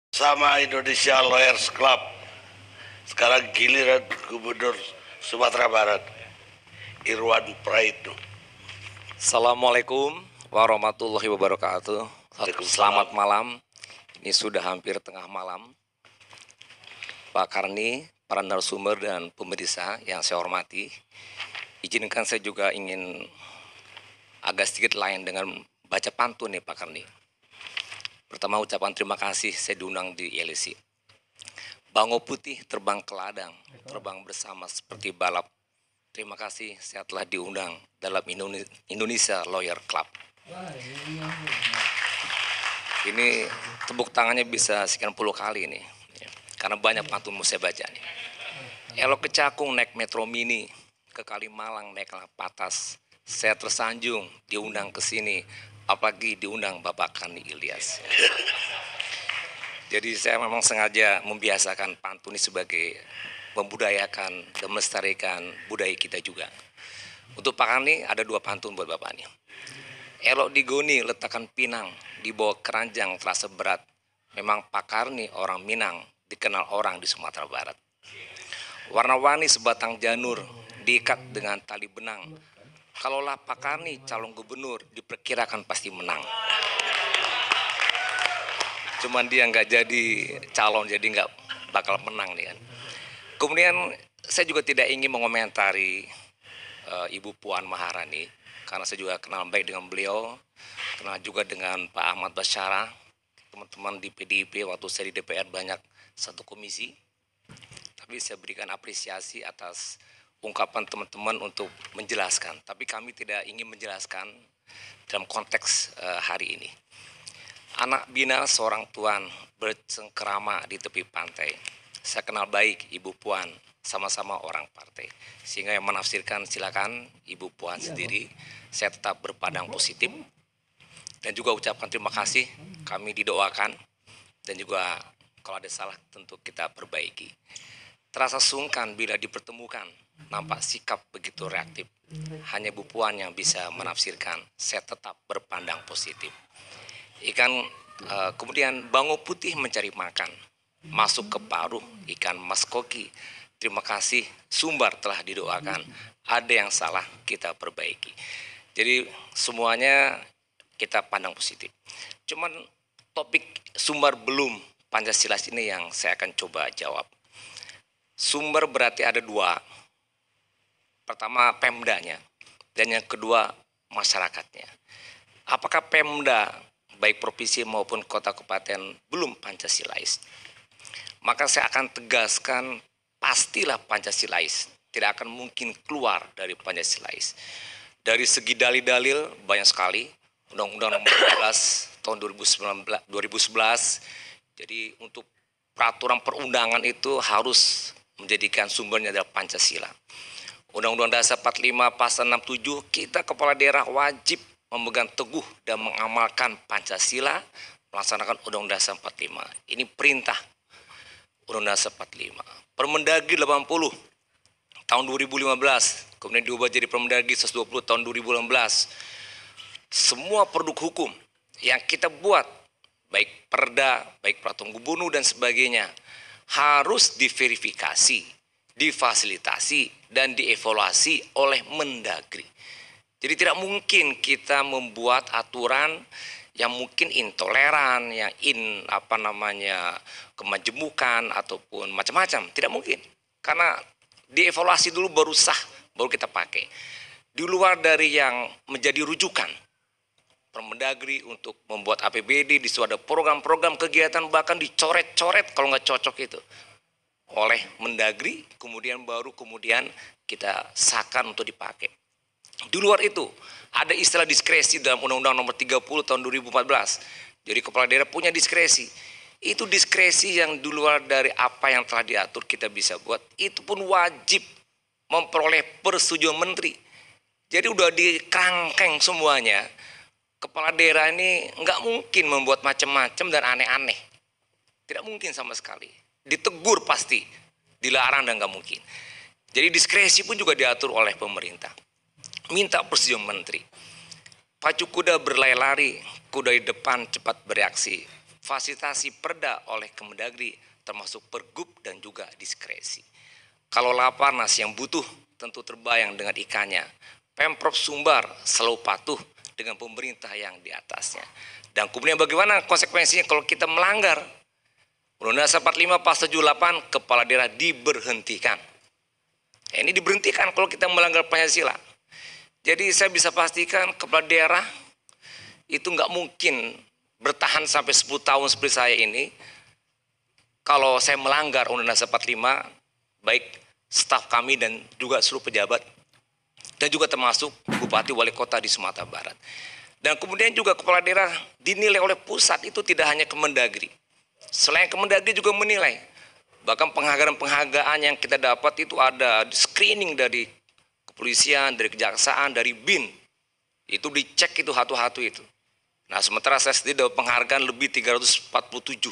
Sama Indonesia Lawyers Club. Sekarang giliran Gubernur Sumatera Barat, Irwan Praitno. Assalamualaikum warahmatullahi wabarakatuh. Selamat malam. Ini sudah hampir tengah malam. Pak Karni, para narasumber dan pemirsa yang saya hormati, izinkan saya juga ingin agak sedikit lain dengan baca pantun nih Pak Karni. Pertama ucapan terima kasih saya diundang di ILC. Bango putih terbang ke ladang, terbang bersama seperti balap. Terima kasih saya telah diundang dalam Indonesia Lawyer Club. Ini tepuk tangannya bisa sekian puluh kali nih, karena banyak pantun mau saya baca nih. Elok ke Cakung naik Metro Mini, ke Kalimalang naiklah Patas. Saya tersanjung diundang ke sini, apalagi diundang Bapak Karni Ilyas. Jadi saya memang sengaja membiasakan pantun ini sebagai membudayakan dan melestarikan budaya kita juga. Untuk Pak Karni ada dua pantun buat Bapak nih. Elok digoni letakkan pinang, dibawa keranjang terasa berat. Memang Pak Karni orang Minang, dikenal orang di Sumatera Barat. Warna-warni sebatang janur, diikat dengan tali benang. Kalaulah Pak Karni calon gubernur, diperkirakan pasti menang. Cuman dia nggak jadi calon, jadi nggak bakal menang nih kan. Kemudian saya juga tidak ingin mengomentari Ibu Puan Maharani, karena saya juga kenal baik dengan beliau, kenal juga dengan Pak Ahmad Basyara, teman-teman di PDIP waktu saya di DPR banyak satu komisi. Tapi saya berikan apresiasi atas ungkapan teman-teman untuk menjelaskan. Tapi kami tidak ingin menjelaskan dalam konteks hari ini. Anak bina seorang tuan bercengkerama di tepi pantai. Saya kenal baik Ibu Puan, sama-sama orang partai. Sehingga yang menafsirkan silakan Ibu Puan sendiri. Saya tetap berpadang positif. Dan juga ucapan terima kasih, kami didoakan. Dan juga kalau ada salah tentu kita perbaiki. Terasa sungkan bila dipertemukan, nampak sikap begitu reaktif. Hanya Ibu Puan yang bisa menafsirkan, saya tetap berpandang positif. Kemudian bango putih mencari makan, masuk ke paruh ikan mas koki. Terima kasih, sumbar telah didoakan. Ada yang salah kita perbaiki. Jadi semuanya kita pandang positif. Cuman topik sumber belum Pancasila ini yang saya akan coba jawab. Sumber berarti ada dua. Pertama Pemdanya dan yang kedua masyarakatnya. Apakah Pemda baik provinsi maupun kota kabupaten belum Pancasilais? Maka saya akan tegaskan pastilah Pancasilais, tidak akan mungkin keluar dari Pancasilais. Dari segi dalil-dalil banyak sekali, Undang-Undang Nomor 12 tahun 2011. Jadi untuk peraturan perundangan itu harus menjadikan sumbernya adalah Pancasila. Undang-Undang Dasar 45 pasal 67, kita kepala daerah wajib memegang teguh dan mengamalkan Pancasila, melaksanakan Undang-Undang Dasar 45. Ini perintah Undang-Undang Dasar 45. Permendagri 80 tahun 2015, kemudian diubah jadi Permendagri 120 tahun 2016. Semua produk hukum yang kita buat, baik perda, baik peraturan gubernur dan sebagainya, harus diverifikasi, difasilitasi, dan dievaluasi oleh Mendagri. Jadi tidak mungkin kita membuat aturan yang mungkin intoleran, yang kemajemukan ataupun macam-macam. Tidak mungkin. Karena dievaluasi dulu baru sah, baru kita pakai. Di luar dari yang menjadi rujukan Permendagri untuk membuat APBD, di situ ada program-program kegiatan bahkan dicoret-coret kalau nggak cocok itu oleh Mendagri, kemudian kita sahkan untuk dipakai. Di luar itu, ada istilah diskresi dalam Undang-Undang Nomor 30 tahun 2014. Jadi kepala daerah punya diskresi. Itu diskresi yang di luar dari apa yang telah diatur kita bisa buat. Itu pun wajib memperoleh persetujuan menteri. Jadi udah dikerangkeng semuanya. Kepala daerah ini nggak mungkin membuat macam-macam dan aneh-aneh. Tidak mungkin sama sekali. Ditegur pasti, dilarang dan nggak mungkin. Jadi diskresi pun juga diatur oleh pemerintah. Minta persetujuan menteri. Pacu kuda berlari-lari, kuda di depan cepat bereaksi. fasilitasi perda oleh Kemendagri, termasuk pergub dan juga diskresi. Kalau Laparnas yang butuh tentu terbayang dengan ikannya. Pemprov Sumbar selalu patuh dengan pemerintah yang di atasnya. Dan kemudian bagaimana konsekuensinya kalau kita melanggar? Undang-Undang 45 Pasal 78, kepala daerah diberhentikan. Ini diberhentikan kalau kita melanggar Pancasila. Jadi saya bisa pastikan kepala daerah itu nggak mungkin bertahan sampai 10 tahun seperti saya ini. Kalau saya melanggar Undang-Undang 45, baik staf kami dan juga seluruh pejabat, dan juga termasuk Bupati Wali Kota di Sumatera Barat. Dan kemudian juga kepala daerah dinilai oleh pusat itu tidak hanya Kemendagri. Selain Kemendagri juga menilai. Bahkan penghargaan-penghargaan yang kita dapat itu ada screening dari kepolisian, dari kejaksaan, dari BIN. Itu dicek itu satu-satu itu. Nah sementara saya sendiri dapat penghargaan lebih 347.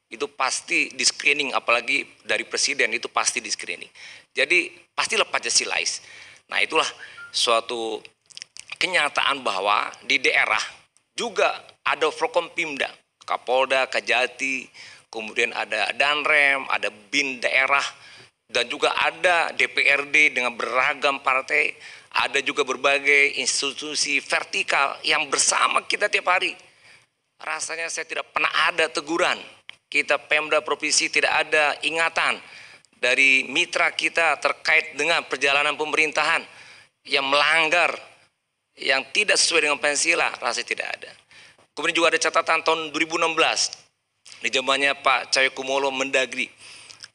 Itu pasti di screening, apalagi dari presiden itu pasti di screening. Jadi pastilah Pancasilais. Nah itulah suatu kenyataan bahwa di daerah juga ada Forkompimda, Kapolda, Kajati, kemudian ada Danrem, ada BIN daerah, dan juga ada DPRD dengan beragam partai, ada juga berbagai institusi vertikal yang bersama kita tiap hari. Rasanya saya tidak pernah ada teguran, kita Pemda Provinsi tidak ada ingatan dari mitra kita terkait dengan perjalanan pemerintahan yang melanggar, yang tidak sesuai dengan Pancasila, rasanya tidak ada. Kemudian juga ada catatan tahun 2016, di zamannya Pak Cahyokumolo Mendagri,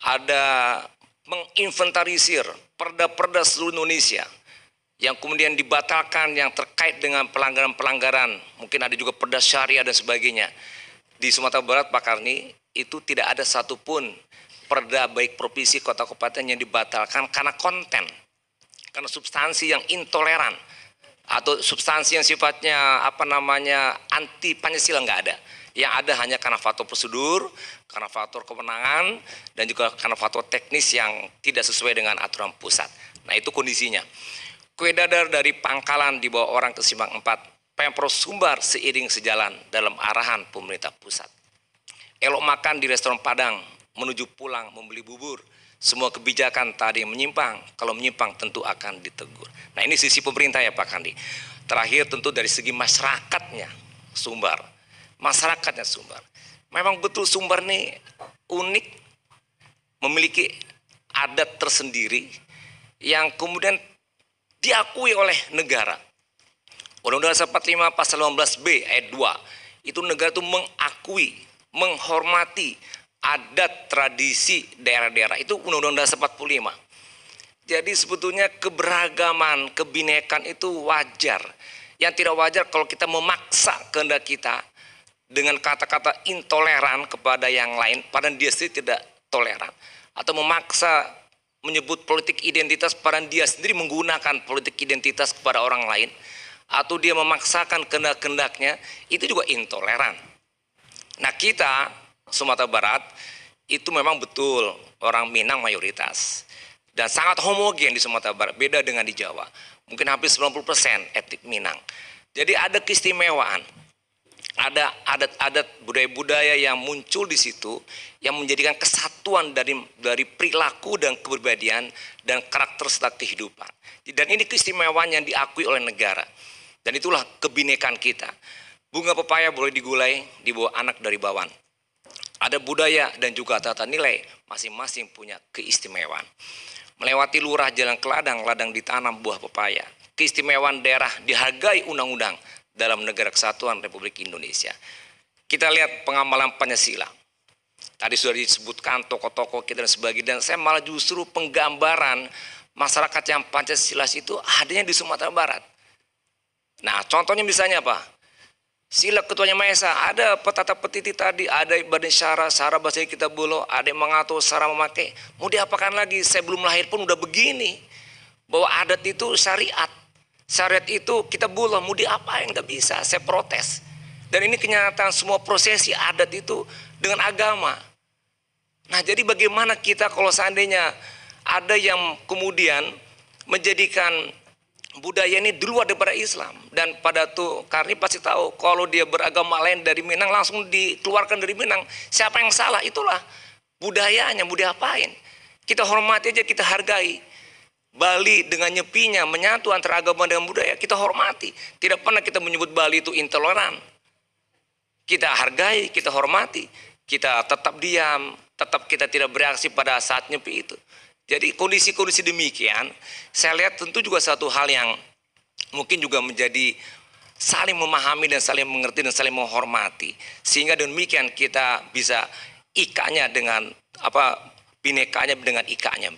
ada menginventarisir perda-perda seluruh Indonesia, yang kemudian dibatalkan yang terkait dengan pelanggaran-pelanggaran, mungkin ada juga perda syariah dan sebagainya. Di Sumatera Barat Pak Karni, itu tidak ada satupun perda baik provinsi, kota, kabupaten yang dibatalkan karena konten, karena substansi yang intoleran atau substansi yang sifatnya anti Pancasila, nggak ada. Yang ada hanya karena faktor prosedur, karena faktor kewenangan, dan juga karena faktor teknis yang tidak sesuai dengan aturan pusat. Nah itu kondisinya. Kue dadar dari pangkalan dibawa orang ke Simpang 4, Pemprov Sumbar seiring sejalan dalam arahan pemerintah pusat. Elok makan di restoran Padang, menuju pulang membeli bubur. Semua kebijakan tadi menyimpang, kalau menyimpang tentu akan ditegur. Nah ini sisi pemerintah ya Pak Kandi. Terakhir tentu dari segi masyarakatnya Sumbar. Masyarakatnya Sumbar. Memang betul Sumbar ini unik, memiliki adat tersendiri yang kemudian diakui oleh negara. Undang-Undang 45 Pasal 18B ayat 2, itu negara itu mengakui, menghormati adat tradisi daerah-daerah. Itu Undang-Undang 45. Jadi sebetulnya keberagaman, kebinekaan itu wajar. Yang tidak wajar kalau kita memaksa kehendak kita dengan kata-kata intoleran kepada yang lain, padahal dia sendiri tidak toleran. Atau memaksa menyebut politik identitas, padahal dia sendiri menggunakan politik identitas kepada orang lain. Atau dia memaksakan kehendak-kehendaknya, itu juga intoleran. Nah kita Sumatera Barat itu memang betul orang Minang mayoritas dan sangat homogen di Sumatera Barat, beda dengan di Jawa, mungkin hampir 90% etnik Minang. Jadi ada keistimewaan, ada adat-adat budaya-budaya yang muncul di situ yang menjadikan kesatuan dari perilaku dan kepribadian dan karakter serta kehidupan. Dan ini keistimewaan yang diakui oleh negara, dan itulah kebinekaan kita. Bunga pepaya boleh digulai di bawah anak dari bawang. Ada budaya dan juga tata nilai, masing-masing punya keistimewaan. Melewati lurah jalan ke ladang, ladang ditanam buah pepaya. Keistimewaan daerah dihargai undang-undang dalam negara kesatuan Republik Indonesia. Kita lihat pengamalan Pancasila. Tadi sudah disebutkan tokoh-tokoh kita dan sebagainya, dan saya malah justru penggambaran masyarakat yang Pancasilais itu adanya di Sumatera Barat. Nah contohnya misalnya apa? Sila ketuanya Maha Esa, ada petata petiti tadi, ada badan syara bahasa kita bolo, ada yang mengatur cara memakai. Mau diapakan lagi? Saya belum lahir pun udah begini. Bahwa adat itu syariat. Syariat itu kita bolo, mau diapain? Nggak bisa, saya protes. Dan ini kenyataan semua prosesi adat itu dengan agama. Nah jadi bagaimana kita kalau seandainya ada yang kemudian menjadikan budaya ini di luar daripada Islam. Dan pada tuh Karni pasti tahu kalau dia beragama lain dari Minang langsung dikeluarkan dari Minang. Siapa yang salah? Itulah budayanya, mau diapain? Kita hormati aja, kita hargai. Bali dengan nyepinya menyatu antara agama dengan budaya, kita hormati. Tidak pernah kita menyebut Bali itu intoleran. Kita hargai, kita hormati. Kita tetap diam, tetap kita tidak bereaksi pada saat nyepi itu. Jadi kondisi-kondisi demikian, saya lihat tentu juga satu hal yang mungkin juga menjadi saling memahami dan saling mengerti dan saling menghormati. Sehingga demikian kita bisa ikanya dengan binekanya dengan ikanya.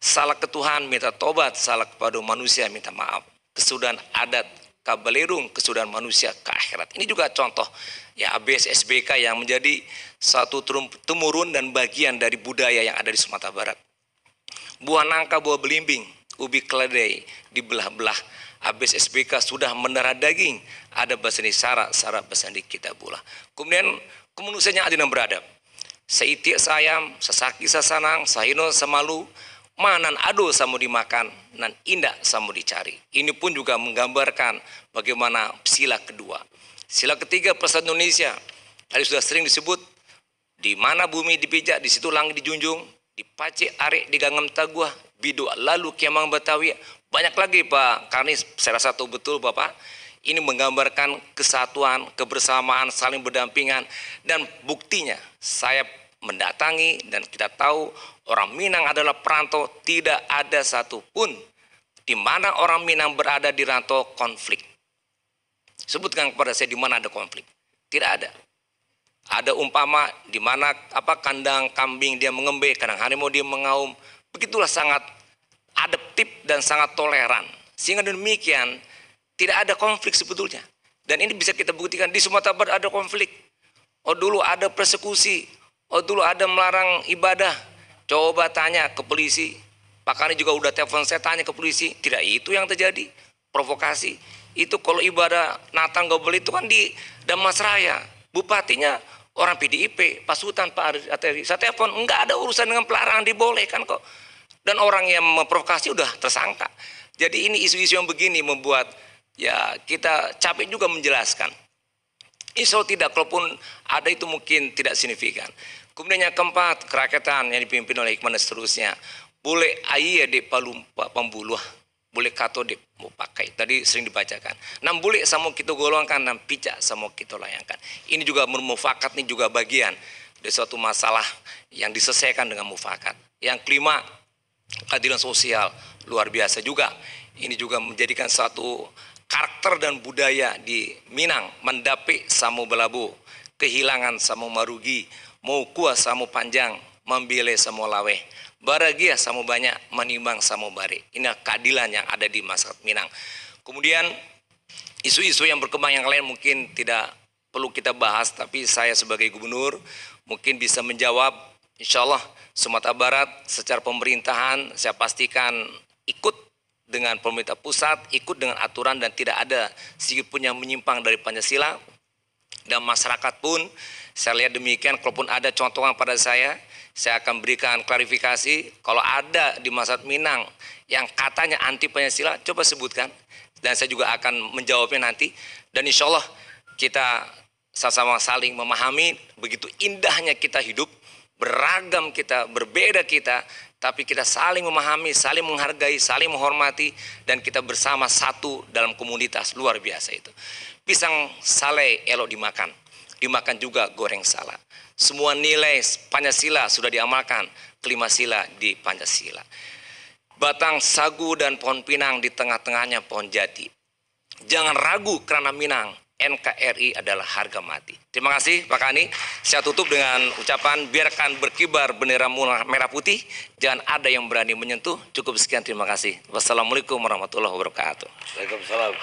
Salah ke Tuhan minta tobat, salah kepada manusia minta maaf. Kesudahan adat kabalerung, kesudahan manusia ke akhirat. Ini juga contoh ya ABS SBK yang menjadi satu temurun dan bagian dari budaya yang ada di Sumatera Barat. Buah nangka, buah belimbing, ubi keledai dibelah-belah. ABS SBK sudah mendarah daging. Ada bahasa Sara bahasa kita pula. Kemudian kemanusiaan yang adil dan beradab. Seiti sayam, sesaki sasanang, sahino samalu, manan ado samu dimakan, nan indah samu dicari. Ini pun juga menggambarkan bagaimana sila kedua. Sila ketiga Persatuan Indonesia. Tadi sudah sering disebut, di mana bumi dipijak, di situ langit dijunjung, di Pace Arek, di Gangam Taguah, Bidu lalu Kiamang Batawi. Banyak lagi Pak Karnis, saya rasa tahu betul Bapak. Ini menggambarkan kesatuan, kebersamaan, saling berdampingan, dan buktinya saya mendatangi dan kita tahu orang Minang adalah perantau, tidak ada satupun di mana orang Minang berada di rantau konflik. Sebutkan kepada saya di mana ada konflik. Tidak ada. Ada umpama di mana kandang kambing dia mengembe, kandang harimau dia mengaum. Begitulah sangat adaptif dan sangat toleran. Sehingga demikian tidak ada konflik sebetulnya. Dan ini bisa kita buktikan di Sumatera Barat ada konflik. Oh dulu ada persekusi. Oh dulu ada melarang ibadah. Coba tanya ke polisi. Pak Kani juga udah telepon saya tanya ke polisi. Tidak itu yang terjadi. Provokasi. Itu kalau ibadah Natal gak boleh itu kan di Damasraya. Bupatinya orang PDIP. Pak Sultan, Pak Ateri. Saya telepon. Enggak ada urusan dengan pelarangan, dibolehkan kok. Dan orang yang memprovokasi udah tersangka. Jadi ini isu-isu yang begini membuat ya kita capek juga menjelaskan. Insya Allah tidak, kalaupun ada itu mungkin tidak signifikan. Kemudian yang keempat, kerakyatan yang dipimpin oleh hikmah dan seterusnya. Boleh ayah di pembuluh, boleh kato di mau pakai. Tadi sering dibacakan. Nam boleh sama kita golongkan, nam pijak sama kita layangkan. Ini juga mufakat, ini juga bagian dari suatu masalah yang diselesaikan dengan mufakat. Yang kelima, keadilan sosial luar biasa juga. Ini juga menjadikan satu karakter dan budaya di Minang. Mendapi samu belabu, kehilangan samu marugi, mau kuas samu panjang, membile samu laweh, baragia samu banyak, menimbang samu bare. Ini keadilan yang ada di masyarakat Minang. Kemudian isu-isu yang berkembang yang lain mungkin tidak perlu kita bahas, tapi saya sebagai gubernur mungkin bisa menjawab. Insya Allah Sumatera Barat secara pemerintahan saya pastikan ikut dengan pemerintah pusat, ikut dengan aturan dan tidak ada sedikit pun yang menyimpang dari Pancasila. Dan masyarakat pun saya lihat demikian, kalaupun ada contohan pada saya akan berikan klarifikasi. Kalau ada di masyarakat Minang yang katanya anti Pancasila, coba sebutkan. Dan saya juga akan menjawabnya nanti. Dan insya Allah kita sama-sama saling memahami begitu indahnya kita hidup, beragam kita, berbeda kita, tapi kita saling memahami, saling menghargai, saling menghormati, dan kita bersama satu dalam komunitas luar biasa itu. Pisang saleh elok dimakan, dimakan juga goreng salah. Semua nilai Pancasila sudah diamalkan, kelima sila di Pancasila. Batang sagu dan pohon pinang di tengah-tengahnya pohon jati. Jangan ragu karena Minang, NKRI adalah harga mati. Terima kasih Pak Kani. Saya tutup dengan ucapan biarkan berkibar bendera merah putih. Jangan ada yang berani menyentuh. Cukup sekian, terima kasih. Wassalamualaikum warahmatullahi wabarakatuh. Waalaikumsalam.